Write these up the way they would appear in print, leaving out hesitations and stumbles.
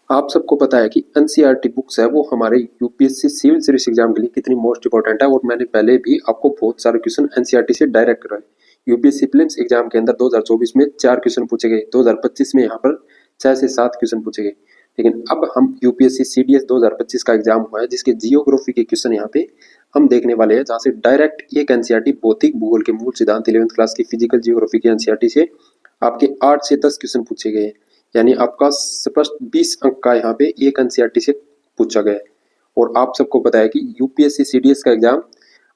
आप सबको पता है कि एनसीईआरटी बुक्स है वो हमारे यूपीएससी सिविल सर्विस एग्जाम के लिए कितनी मोस्ट इंपॉर्टेंट है, और मैंने पहले भी आपको बहुत सारे क्वेश्चन एनसीईआरटी से डायरेक्ट करवाए। यूपीएससी प्रीलिम्स एग्जाम के अंदर 2024 में 4 क्वेश्चन पूछे गए, 2025 में यहाँ पर 6 से 7 क्वेश्चन पूछे गए। लेकिन अब हम यूपीएससी सीडीएस 2025 का एग्जाम हुआ है जिसके जियोग्राफी के क्वेश्चन यहाँ पे हम देखने वाले हैं, जहाँ से डायरेक्ट एक एनसीईआरटी भौतिक भूगोल के मूल सिद्धांत 11th क्लास की फिजिकल जियोग्राफी के एनसीईआरटी से आपके 8 से 10 क्वेश्चन पूछे गए हैं। यानी आपका स्पष्ट 20 अंक का यहाँ पे एक एनसीईआरटी से पूछा गया है। और आप सबको पता है कि यूपीएससी सीडीएस का एग्जाम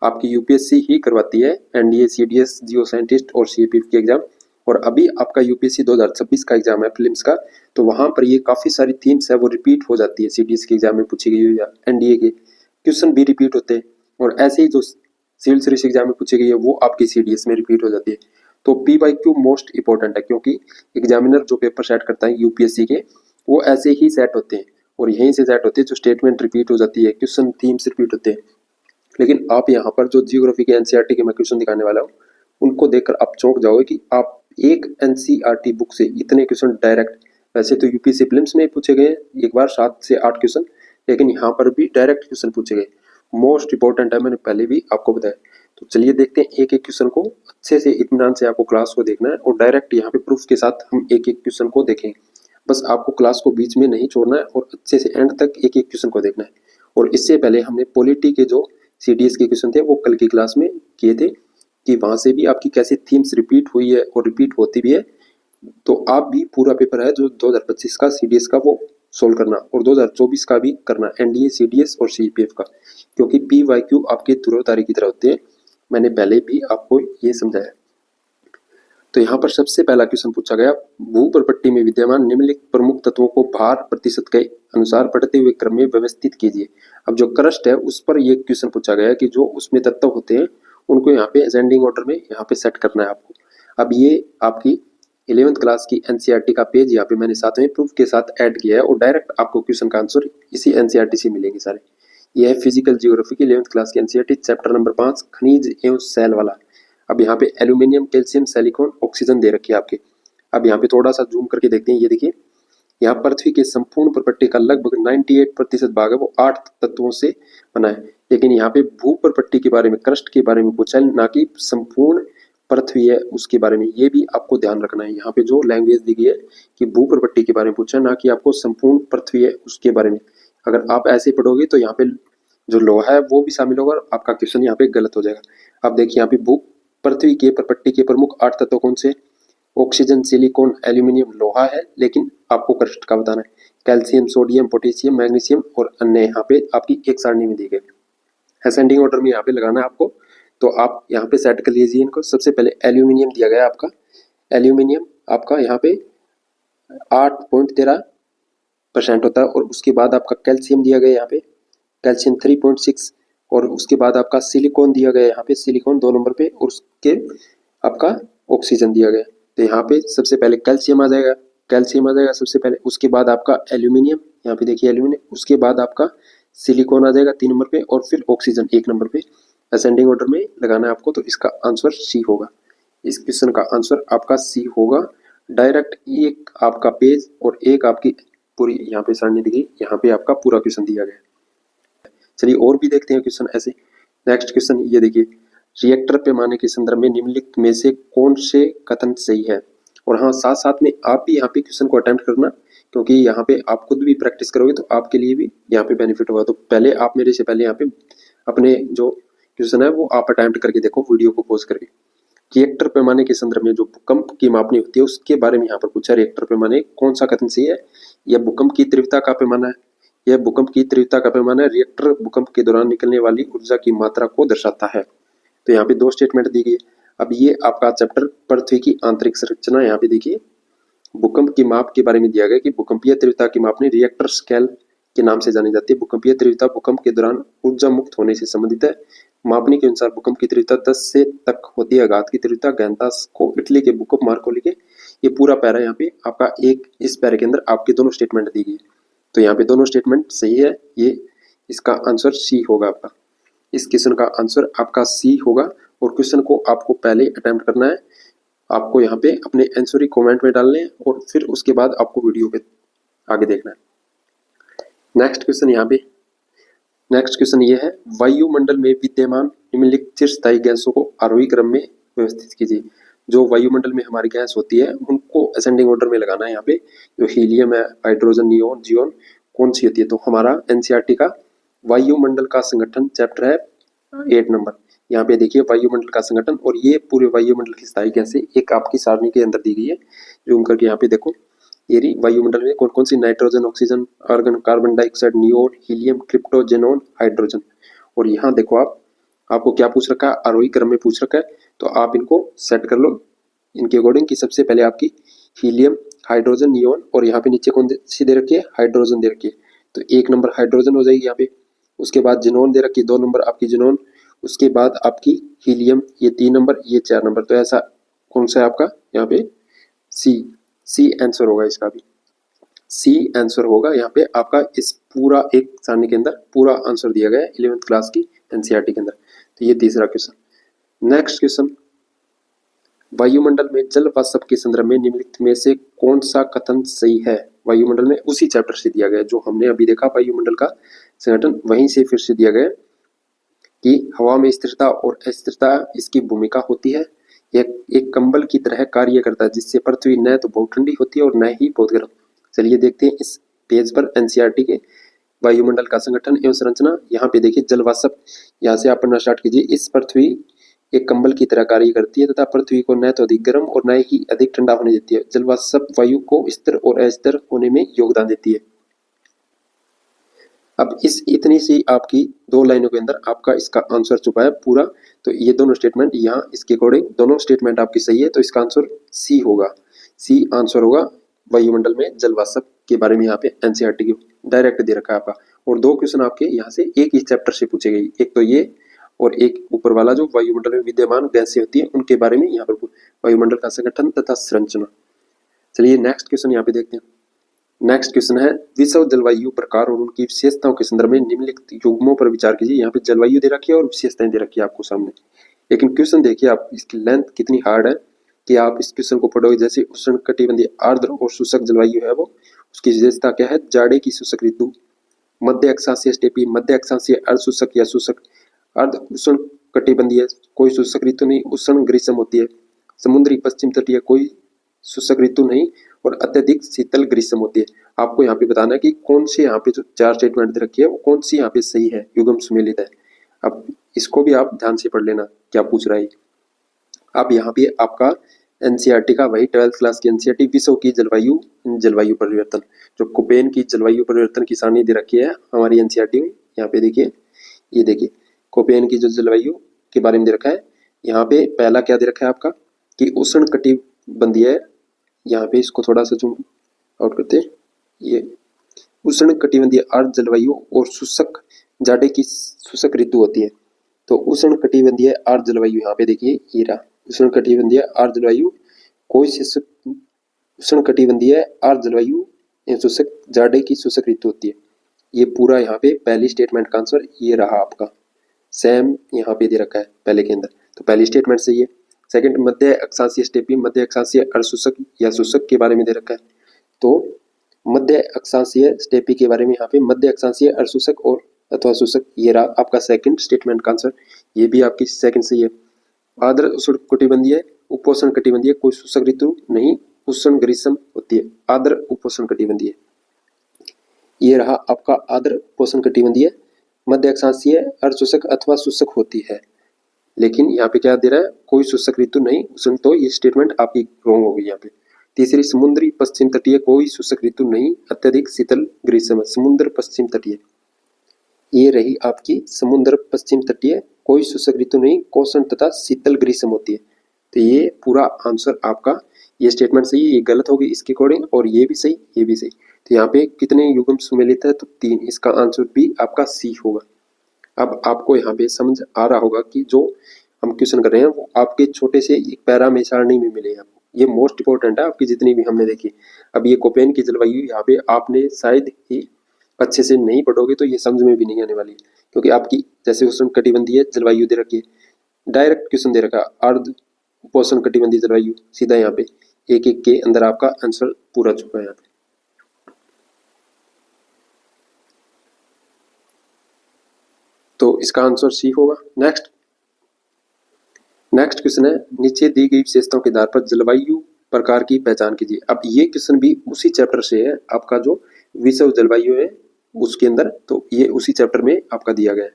आपकी यूपीएससी ही करवाती है, एनडीए सीडीएस जियो साइंटिस्ट और सीएपीएफ की एग्जाम। और अभी आपका यूपीएससी 2026 का एग्जाम है प्रीलिम्स का, तो वहां पर ये काफी सारी थीम्स है वो रिपीट हो जाती है, सीडीएस के एग्जाम में पूछी गई या एनडीए के क्वेश्चन भी रिपीट होते हैं, और ऐसे ही जो सिविल सर्विस एग्जाम में पूछी गई है वो आपकी सीडीएस में रिपीट हो जाती है। तो P by Q most important है, क्योंकि एग्जामिनर जो पेपर सेट करता है यूपीएससी के वो ऐसे ही सेट होते हैं, और यहीं से सेट होते हैं जो स्टेटमेंट रिपीट हो जाती है, क्वेश्चन थीम्स रिपीट होते हैं। लेकिन आप यहाँ पर जो जियोग्राफी के एनसीईआरटी के मैं क्वेश्चन दिखाने वाला हूँ उनको देखकर आप चौंक जाओगे कि आप एक एनसीईआरटी बुक से इतने क्वेश्चन डायरेक्ट, वैसे तो यूपीएससी प्रीलिम्स में पूछे गए एक बार 7 से 8 क्वेश्चन, लेकिन यहाँ पर भी डायरेक्ट क्वेश्चन पूछे गए। मोस्ट इंपॉर्टेंट है, मैंने पहले भी आपको बताया। तो चलिए देखते हैं एक एक क्वेश्चन को, अच्छे से इत्मीनान से आपको क्लास को देखना है, और डायरेक्ट यहाँ पे प्रूफ के साथ हम एक एक क्वेश्चन को देखेंगे। बस आपको क्लास को बीच में नहीं छोड़ना है और अच्छे से एंड तक एक एक क्वेश्चन को देखना है। और इससे पहले हमने पॉलिटी के जो सीडीएस के क्वेश्चन थे वो कल की क्लास में किए थे, कि वहां से भी आपकी कैसी थीम्स रिपीट हुई है और रिपीट होती भी है। तो आप भी पूरा पेपर है जो 2025 का सीडीएस का वो सोल्व करना, और 2024 का भी करना, एनडीए सीडीएस और सीपीएफ का, क्योंकि पी वाई क्यू आपके ध्रुवतारे की तरह होते हैं। मैंने पहले भी आपको ये समझाया। तो यहाँ पर सबसे पहला क्वेश्चन पूछा गया, भूप्रपट्टी में विद्यमान निम्नलिखित प्रमुख तत्वों को भार प्रतिशत के अनुसार बढ़ते हुए क्रम में व्यवस्थित कीजिए। अब जो क्रस्ट है उस पर ये क्वेश्चन पूछा गया कि जो उसमें तत्व होते हैं उनको यहाँ पे असेंडिंग ऑर्डर में यहाँ पे सेट करना है आपको। अब ये आपकी 11th क्लास की एनसीईआरटी का पेज यहाँ पे मैंने 7वें प्रूफ के साथ ऐड किया है, और डायरेक्ट आपको क्वेश्चन का आंसर इसी एनसीईआरटी से मिलेंगे सारे। ये है फिजिकल जियोग्राफी की 11th क्लास की एनसीईआरटी, चैप्टर नंबर 5 खनिज एवं सेल वाला। अब यहाँ पे एल्यूमिनियम, कैल्शियम, सिलिकॉन, ऑक्सीजन दे रखी है आपके। अब यहाँ पे थोड़ा सा जूम करके देखते हैं, ये देखिए यहाँ पृथ्वी के संपूर्ण प्रपट्टी का लगभग 98% भाग है वो 8 तत्वों से बना है। लेकिन यहाँ पे भू प्रपट्टी के बारे में, क्रस्ट के बारे में पूछा है, ना कि संपूर्ण पृथ्वी है उसके बारे में। ये भी आपको ध्यान रखना है, यहाँ पे जो लैंग्वेज दी गई है कि भू प्रपट्टी के बारे में पूछा है, ना कि आपको संपूर्ण पृथ्वी है उसके बारे में। अगर आप ऐसे पढ़ोगे तो यहाँ पे जो लोहा है वो भी शामिल होगा और आपका क्वेश्चन यहाँ पे गलत हो जाएगा। अब देखिए यहाँ पे भू पृथ्वी के प्रपट्टी के प्रमुख 8 तत्व कौन से? ऑक्सीजन, सिलिकॉन, एल्यूमिनियम, लोहा है, लेकिन आपको क्रस्ट का बताना है। कैल्शियम, सोडियम, पोटेशियम, मैग्नीशियम और अन्य यहाँ पे आपकी एक सारणी में दी गई। असेंडिंग ऑर्डर में यहाँ पे लगाना है आपको। तो आप यहाँ पे सेट कर लीजिए इनको। सबसे पहले एल्यूमिनियम दिया गया आपका, एल्यूमिनियम आपका यहाँ पे 8.13% होता है, और उसके बाद आपका कैल्शियम दिया गया यहाँ पे, कैल्शियम 3.6, और उसके बाद आपका सिलिकॉन दिया गया यहाँ पे, सिलिकॉन 2 नंबर पे, और उसके आपका ऑक्सीजन दिया गया। तो यहाँ पे सबसे पहले कैल्शियम आ जाएगा, कैल्शियम आ जाएगा सबसे पहले, उसके बाद आपका एल्यूमिनियम, यहाँ पे देखिए एल्यूमिनियम, उसके बाद आपका सिलिकॉन आ जाएगा 3 नंबर पे, और फिर ऑक्सीजन 1 नंबर पे। असेंडिंग ऑर्डर में लगाना है आपको, तो इसका आंसर सी होगा। इस क्वेश्चन का आंसर आपका सी होगा। डायरेक्ट एक आपका पेज और एक आपकी पूरी यहाँ पे सारणी दी गई, यहाँ पे आपका पूरा क्वेश्चन दिया गया। चलिए और भी देखते हैं क्वेश्चन ऐसे। नेक्स्ट क्वेश्चन ये देखिए, रिएक्टर पैमाने के संदर्भ में निम्नलिखित में से कौन से कथन सही है? और हाँ, साथ साथ में आप भी यहाँ पे क्वेश्चन को अटेम्प्ट करना, क्योंकि यहाँ पे आप खुद भी प्रैक्टिस करोगे तो आपके लिए भी यहाँ पे बेनिफिट होगा। तो पहले आप मेरे से पहले यहाँ पे अपने जो क्वेश्चन है वो आप अटेम्प्ट करके देखो वीडियो को पॉज करके। रिएक्टर पैमाने के संदर्भ में जो भूकंप की मापनी होती है उसके बारे में यहाँ पर पूछा, रिएक्टर पैमाने कौन सा कथन सही है? यह भूकंप की तीव्रता का पैमाना है, यह भूकंप की तीव्रता का पैमाना है। रिएक्टर भूकंप के दौरान निकलने वाली ऊर्जा की मात्रा को दर्शाता है। तो यहाँ पे 2 स्टेटमेंट दी गई है। अब ये आपका चैप्टर पृथ्वी की आंतरिक संरचना, यहाँ पे देखिए भूकंप की माप के बारे में दिया गया कि भूकंपीय तीव्रता की मापनी रिएक्टर स्केल के नाम से जानी जाती है। भूकंपीय तीव्रता भूकंप के दौरान ऊर्जा मुक्त होने से संबंधित है। मापनी के अनुसार भूकंप की तीव्रता 10 से तक होती है। आघात की तीव्रता गहनता को इटली के भूकंप मार्क को लिखे। ये पूरा पैरा यहाँ पे आपका एक, इस पैरे के अंदर आपके दोनों स्टेटमेंट दी गई। तो यहाँ पे दोनों स्टेटमेंट सही है, ये इसका आंसर सी होगा आपका। इस क्वेश्चन का आंसर आपका सी होगा। और क्वेश्चन को आपको पहले अटेम्प्ट करना है, आपको यहाँ पे अपने आंसर ही कमेंट में डालने हैं, और फिर उसके बाद आपको वीडियो पे आगे देखना है। नेक्स्ट क्वेश्चन यहाँ पे, नेक्स्ट क्वेश्चन ये है, वायुमंडल में विद्यमान निम्नलिखित चिरस्थायी गैसों को आरोही क्रम में व्यवस्थित कीजिए। जो वायुमंडल में हमारी गैस होती है उनको असेंडिंग ऑर्डर में लगाना है। यहाँ पे जो हीलियम है, हाइड्रोजन, नियोन, जियोन कौन सी होती है, तो हमारा एनसीईआरटी का वायुमंडल का संगठन चैप्टर है 8 नंबर। यहाँ पे देखिए वायुमंडल का संगठन, और ये पूरे वायुमंडल की स्थायी गैसें एक आपकी सारणी के अंदर दी गई है। जूम करके यहाँ पे देखो, ये रही वायुमंडल में कौन कौन सी, nitrogen, oxygen, argon, carbon dioxide, neon, helium, krypton, xenon, hydrogen. और यहाँ देखो आपको क्या पूछ रखा है, आरोही क्रम में पूछ रखा है, तो आप इनको सेट कर लो इनके अकॉर्डिंग कि सबसे पहले आपकी हीलियम, हाइड्रोजन, नियोन, और यहाँ पे नीचे कौन सी दे रखी है, हाइड्रोजन दे रखी है, तो 1 नंबर हाइड्रोजन हो जाएगी यहाँ पे। उसके बाद जेनोन दे रखी है, 2 नंबर आपकी जेनोन। उसके बाद आपकी हीलियम, ये 3 नंबर, ये 4 नंबर। तो ऐसा कौन सा है आपका यहाँ पे, सी आंसर होगा इसका भी, सी आंसर होगा यहाँ पे आपका। इस पूरा एक सारणी के अंदर पूरा आंसर दिया गया है 11th क्लास की एनसीईआरटी के अंदर। तो ये तीसरा क्वेश्चन। नेक्स्ट क्वेश्चन, वायुमंडल में जल वाष्प के संदर्भ में निम्नलिखित में से कौन सा कथन सही है। वायुमंडल में उसी चैप्टर से दिया गया है जो हमने अभी देखा वायुमंडल का संगठन, वहीं से फिर से दिया गया है कि हवा में स्थिरता और अस्थिरता इसकी भूमिका होती है। यह एक कंबल की तरह कार्य करता है जिससे पृथ्वी न तो बहुत ठंडी होती है और न ही बहुत गर्म। चलिए देखते हैं इस पेज पर एनसीईआरटी के वायुमंडल का संगठन एवं संरचना। यहाँ पे देखिए जल वाष्प, यहाँ से आप पढ़ना स्टार्ट कीजिए। इस पृथ्वी एक कंबल की तरह कार्य करती है तथा पृथ्वी को न तो अधिक गर्म और न ही अधिक ठंडा होने देती है। जल वाष्प वायु को स्थिर और अस्थिर होने में योगदान देती है। अब इस इतनी सी आपकी 2 लाइनों के अंदर आपका इसका आंसर छुपा है पूरा। तो ये दोनों स्टेटमेंट यहाँ इसके अकॉर्डिंग दोनों स्टेटमेंट आपकी सही है, तो इसका आंसर सी होगा, सी आंसर होगा। वायुमंडल में जल वाष्प के बारे में यहाँ पे एनसीईआरटी की डायरेक्ट दे रखा है आपका। और 2 क्वेश्चन आपके यहाँ से एक ही चैप्टर से पूछे गए, एक तो ये और एक ऊपर वाला जो वायुमंडल में विद्यमान गैसें होती है उनके बारे में यहाँ पर वायुमंडल का संगठन तथा संरचना। चलिए नेक्स्ट क्वेश्चन यहाँ पे देखते हैं। नेक्स्ट क्वेश्चन है, विश्व जलवायु प्रकार और उनकी विशेषताओं के संदर्भ में निम्नलिखित युग्मों पर विचार कीजिए। यहाँ पे जलवायु दे रखी है और विशेषताएं दे रखी है आपको सामने, लेकिन क्वेश्चन देखिए आप, इसकी लेंथ कितनी हार्ड है कि आप इस क्वेश्चन को पढ़ोगे। जैसे उष्णकटिबंधीय आर्द्र और शुष्क जलवायु है, वो उसकी विशेषता क्या है, जाड़े की शुष्क ऋतु, मध्य अक्षांशीय स्टेपी, मध्य अक्षांशीय अर्ध शुष्क या शुष्क, अर्ध उष्ण कटिबंधीय कोई शुष्क ऋतु नहीं, उष्ण ग्रीष्म होती है, समुद्री पश्चिम तटीय कोई शुष्क ऋतु नहीं, और अत्यधिक शीतल ग्रीष्म होती है। आपको यहाँ पे बताना है कि कौन सी यहाँ पे जो 4 स्टेटमेंट दे रखी है वो कौन सी यहाँ पे सही है, युग्म सुमेलित है। अब इसको भी आप ध्यान से पढ़ लेना क्या पूछ रहा है। अब यहाँ पे आपका एनसीईआरटी का वही 12th क्लास की एनसीईआरटी विश्व की जलवायु परिवर्तन, जो कोपेन की जलवायु परिवर्तन की सारणी दे रखी है हमारी एनसीईआरटी में। यहाँ पे देखिए, ये देखिए कोपेन की जो जलवायु के बारे में दे रखा है। यहाँ पे पहला क्या दे रखा है आपका कि उष्ण कटिबंधीय, यहाँ पे इसको थोड़ा सा जूम आउट करते हैं, ये उष्ण कटिबंधीय अर्ध जलवायु और शुष्क जाड़े की शुष्क ऋतु होती है। तो उष्ण कटिबंधीय अर्ध जलवायु यहाँ पे देखिए, ये रहा उष्ण कटिबंधीय अर्ध जलवायु, कोई शुष्क उष्ण कटिबंधीय अर्ध जलवायु शुष्क जाड़े की शुष्क ऋतु होती है। ये पूरा यहाँ पे पहली स्टेटमेंट का आंसर ये रहा आपका, सेम यहाँ पे दे रखा है पहले के अंदर, तो पहली स्टेटमेंट सही है। सेकंड, मध्य अक्षांशीय स्टेपी, मध्य अक्षांशीय अर्धशुष्क या शुष्क के बारे में दे रखा है। तो मध्य अक्षांशीय स्टेपी के बारे में यहाँ पे मध्य अक्षांशीय अर्धशुष्क और अथवा शुष्क, ये रहा आपका सेकंड स्टेटमेंट का आंसर, ये भी आपकी सेकंड सही है। आर्द्र उष्ण कटिबंधीय उपोष्ण कटिबंधीय कोई शुष्क ऋतु नहीं, उष्ण ग्रीष्म होती है, आर्द्र उपोष्ण कटिबंधीय, ये रहा आपका आर्द्र उपोष्ण कटिबंधीय। मध्य अक्षांशीय अर्धशुष्क अथवा शुष्क होती है, लेकिन यहाँ पे क्या दे रहा है, कोई शुष्क ऋतु नहीं उष्ण, तो ये स्टेटमेंट आपकी रॉन्ग होगी यहाँ पे। तीसरी, समुद्री पश्चिम तटीय कोई शुष्क ऋतु नहीं, अत्यधिक शीतल ग्रीष्म, समुद्र पश्चिम तटीय, ये रही आपकी समुद्र पश्चिम तटीय कोई शुष्क ऋतु नहीं, कोसण तथा शीतल ग्रीष्म होती है। तो ये पूरा आंसर आपका, ये स्टेटमेंट सही है, ये गलत होगी इसके अकॉर्डिंग, और ये भी सही, ये भी सही। तो यहाँ पे कितने युग्म सुमेलित है, तो 3, इसका आंसर भी आपका सी होगा। अब आपको यहाँ पे समझ आ रहा होगा कि जो हम क्वेश्चन कर रहे हैं वो आपके छोटे से एक पैरा में सारणी में मिले आपको, ये मोस्ट इंपॉर्टेंट है आपकी जितनी भी हमने देखी। अब ये कोपेन की जलवायु यहाँ पे आपने शायद ही अच्छे से नहीं पढ़ोगे तो ये समझ में भी नहीं आने वाली है, क्योंकि आपकी जैसे उष्ण कटिबंधीय जलवायु दे रखी है, डायरेक्ट क्वेश्चन दे रखा अर्ध उपोष्ण कटिबंधीय जलवायु, सीधा यहाँ पे एक एक के अंदर आपका आंसर पूरा छुपा है यहाँ पे। तो इसका आंसर सी होगा। नेक्स्ट क्वेश्चन है, नीचे दी गई विशेषताओं के आधार पर जलवायु प्रकार की पहचान कीजिए। अब ये क्वेश्चन भी उसी चैप्टर से है, आपका जो विश्व जलवायु है उसके अंदर, तो ये उसी चैप्टर में आपका दिया गया है।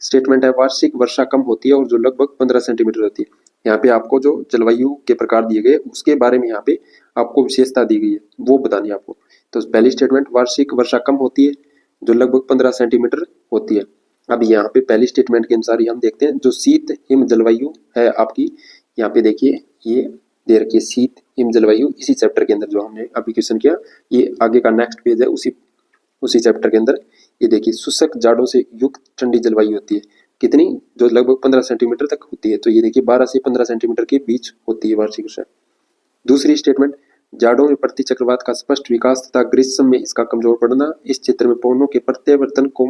स्टेटमेंट है, वार्षिक वर्षा कम होती है और जो लगभग 15 सेंटीमीटर होती है। यहाँ पे आपको जो जलवायु के प्रकार दिए गए उसके बारे में यहाँ पे आपको विशेषता दी गई है, वो बतानी है आपको। तो पहली स्टेटमेंट, वार्षिक वर्षा कम होती है जो लगभग 15 सेंटीमीटर होती है। अब यहाँ पे पहली स्टेटमेंट के अनुसार हम देखते हैं, जो शीत हिम जलवायु है आपकी, यहाँ पे देखिए ये दे रखी है शीत हिम जलवायु, इसी चैप्टर के अंदर जो हमने अभी क्वेश्चन किया, ये आगे का नेक्स्ट पेज है उसी चैप्टर के अंदर। ये देखिए, शुष्क जाड़ों से युक्त ठंडी जलवायु होती है, कितनी, जो लगभग 15 सेंटीमीटर तक होती है। तो ये देखिए 12 से 15 सेंटीमीटर के बीच होती है वार्षिक वर्षा। दूसरी स्टेटमेंट, जाड़ों में प्रति चक्रवात का स्पष्ट विकास तथा ग्रीष्म में इसका कमजोर पड़ना इस क्षेत्र में पवनों के प्रत्यावर्तन को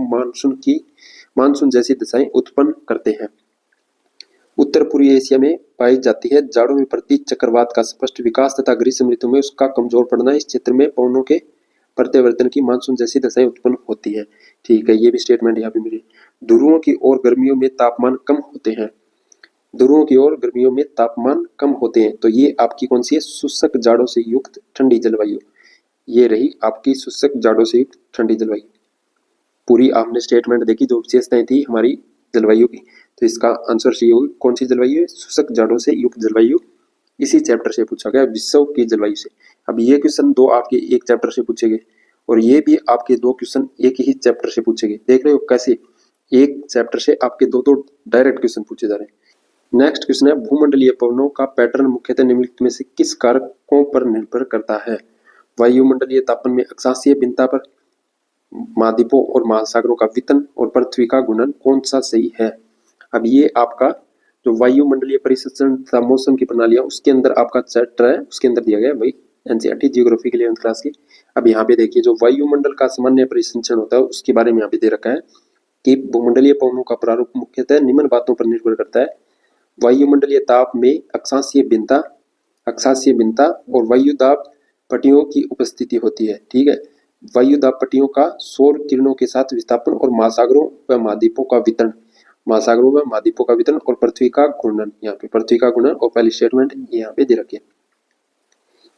मानसून जैसी दशाएं उत्पन्न करते हैं। उत्तर पूर्वी एशिया में पाई जाती है। जाड़ों में प्रति चक्रवात का स्पष्ट विकास तथा ग्रीष्म ऋतु में उसका कमजोर पड़ना इस क्षेत्र में पवनों के प्रत्यावर्तन की मानसून जैसी दशाएं उत्पन्न होती है। ठीक है, ये भी स्टेटमेंट यहाँ पे मिली। ध्रुवों की ओर गर्मियों में तापमान कम होते हैं, ध्रुवों की ओर गर्मियों में तापमान कम होते हैं। तो ये आपकी कौन सी है, शुष्क जाड़ों से युक्त ठंडी जलवायु। ये रही आपकी शुष्क जाड़ों से युक्त ठंडी जलवायु। पूरी आपने स्टेटमेंट देखी, जो विशेषताएं थी हमारी जलवायु की। तो इसका आंसर सी होगी, कौन सी जलवायु है, शुष्क जाड़ों से युक्त जलवायु। इसी चैप्टर से पूछा गया, विश्व की जलवायु से। अब ये क्वेश्चन दो आपके एक चैप्टर से पूछे गए और ये भी आपके दो क्वेश्चन एक ही चैप्टर से पूछे गए। देख रहे हो कैसे एक चैप्टर से आपके दो डायरेक्ट क्वेश्चन पूछे जा रहे हैं। नेक्स्ट क्वेश्चन है, भूमंडलीय पवनों का पैटर्न मुख्यतः निम्नलिखित में से किस कारकों पर निर्भर करता है। वायुमंडलीय तापमान में अक्षांशीय भिन्नता पर, महाद्वीपों और महासागरों का वितरण और पृथ्वी का घूर्णन, कौन सा सही है। अब ये आपका जो वायुमंडलीय परिसंचरण तथा मौसम की प्रणालियां, उसके अंदर आपका चैप्टर है, उसके अंदर दिया गया है वही एनसीईआरटी जियोग्राफी के लिए 11th क्लास की। अब यहाँ पे देखिए, जो वायुमंडल का सामान्य परिसंचरण होता है उसके बारे में यहाँ पे दे रखा है कि भूमंडलीय पवनों का प्रारूप मुख्यतः निम्न बातों पर निर्भर करता है। वायुमंडलीय ताप में अक्षांशीय भिन्नता और वायुदाब पट्टियों की उपस्थिति होती है। ठीक है, वायुदाब पट्टियों का सौर किरणों के साथ विस्थापन और महासागरों व महाद्वीपों का वितरण और पृथ्वी का घूर्णन। यहाँ पे पृथ्वी का घूर्णन और पहली स्टेटमेंट यहाँ पे दे रखी है।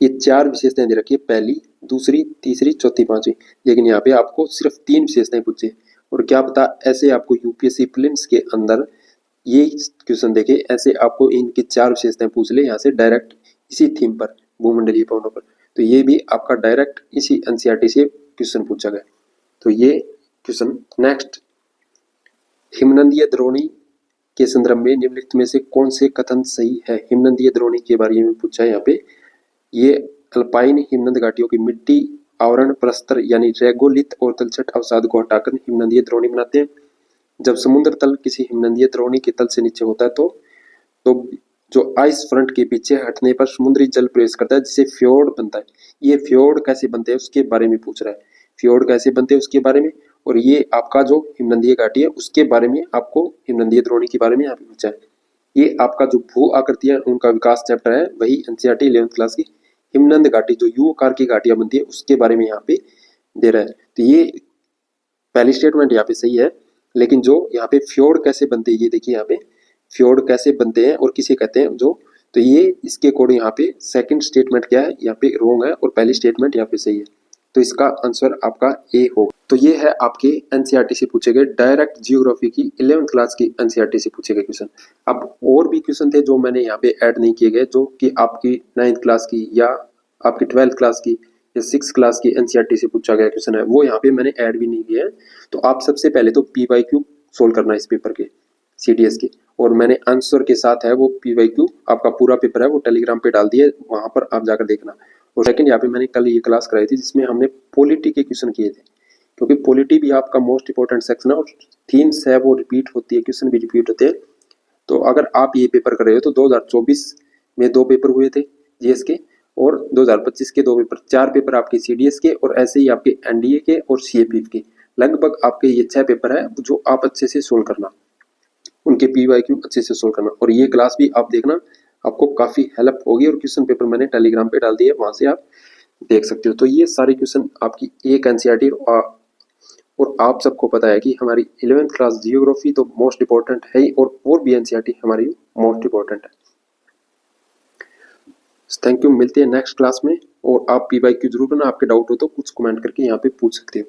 ये चार विशेषताएं दे रखी है, पहली, दूसरी, तीसरी, चौथी, पांचवी। लेकिन यहाँ पे आपको सिर्फ 3 विशेषताएं पूछे और क्या पता ऐसे आपको यूपीएससी प्रीलिम्स के अंदर ये क्वेश्चन देखे, ऐसे आपको इनकी 4 विशेषताएं पूछ ले यहाँ से डायरेक्ट इसी थीम पर, भूमंडलीय पवनों पर। तो ये भी आपका डायरेक्ट इसी एनसीईआरटी से क्वेश्चन पूछा गया। तो ये क्वेश्चन नेक्स्ट, हिमनदीय द्रोणी के संदर्भ में निम्नलिखित में से कौन से कथन सही है। हिमनदीय द्रोणी के बारे में पूछा है यहाँ पे। ये अल्पाइन हिमनद घाटियों की मिट्टी आवरण प्रस्तर यानी रेगोलिथ और तलछट अवसाद को हटाकर हिमनदीय द्रोणी बनाते हैं। जब समुद्र तल किसी हिमनदीय द्रोणी के तल से नीचे होता है तो जो आइस फ्रंट के पीछे हटने पर समुद्री जल प्रवेश करता है, जिससे फ्योर्ड बनता है। ये फ्योर्ड कैसे बनते हैं उसके बारे में पूछ रहा है, फ्योर्ड कैसे बनते हैं उसके बारे में। और ये आपका जो हिमनदीय घाटी है उसके बारे में, आपको हिमनदीय द्रोणी के बारे में यहाँ पे पूछा है। ये आपका जो भू आकृति है उनका विकास चैप्टर है, वही एनसीईआरटी 11th क्लास की। हिमनद घाटी जो यू आकार की घाटियां बनती है उसके बारे में यहाँ पे दे रहा है। तो ये पहली स्टेटमेंट यहाँ पे सही है, लेकिन जो यहाँ पे फ्योर्ड कैसे बनते हैं, ये देखिए यहाँ पे फ्योर्ड कैसे बनते हैं और किसे कहते हैं जो, तो ये इसके अकॉर्डिंग यहाँ पे सेकंड स्टेटमेंट क्या है, यहाँ पे रोंग है और पहली स्टेटमेंट यहाँ पे सही है। तो इसका आंसर आपका ए होगा। तो ये है आपके एनसीईआरटी से पूछे गए डायरेक्ट जियोग्राफी की 11th क्लास की एनसीईआरटी से पूछे गए क्वेश्चन। अब और भी क्वेश्चन थे जो मैंने यहाँ पे ऐड नहीं किए गए, जो कि आपकी 9th क्लास की या आपकी 12th क्लास की या 6th क्लास की एनसीईआरटी से पूछा गया क्वेश्चन है, वो यहाँ पे मैंने ऐड भी नहीं किया है। तो आप सबसे पहले तो PYQ सोल्व करना है इस पेपर के, CDS के, और मैंने आंसर के साथ है वो PYQ आपका पूरा पेपर है वो टेलीग्राम पे डाल दिए, वहां पर आप जाकर देखना। और सेकंड, यहाँ पे मैंने कल ये क्लास कराई थी जिसमें हमने पॉलिटी के क्वेश्चन किए थे, क्योंकि पॉलिटी भी आपका मोस्ट इंपोर्टेंट सेक्शन है और थीम्स है वो रिपीट होती है, क्वेश्चन भी रिपीट होते हैं। तो अगर आप ये पेपर कर रहे हो तो 2024 में 2 पेपर हुए थे GS के, और 2025 के 2 पेपर, 4 पेपर आपके CDS के, और ऐसे ही आपके NDA के और CAPF के। लगभग आपके ये 6 पेपर है जो आप अच्छे से सोल्व करना, उनके PYQ अच्छे से सोल्व करना। और ये क्लास भी आप देखना, आपको काफी हेल्प होगी। और क्वेश्चन पेपर मैंने टेलीग्राम पे डाल दिए, वहां से आप देख सकते हो। तो ये सारे क्वेश्चन आपकी एक एनसीईआरटी और आप सबको पता है कि हमारी 11th क्लास जियोग्राफी तो मोस्ट इंपॉर्टेंट है ही, और भी एनसीईआरटी हमारी मोस्ट इंपॉर्टेंट है। थैंक यू, मिलते हैं नेक्स्ट क्लास में। और आप पीवाईक्यू जरूर बनाना, आपके डाउट हो तो कुछ कमेंट करके यहाँ पे पूछ सकते हो।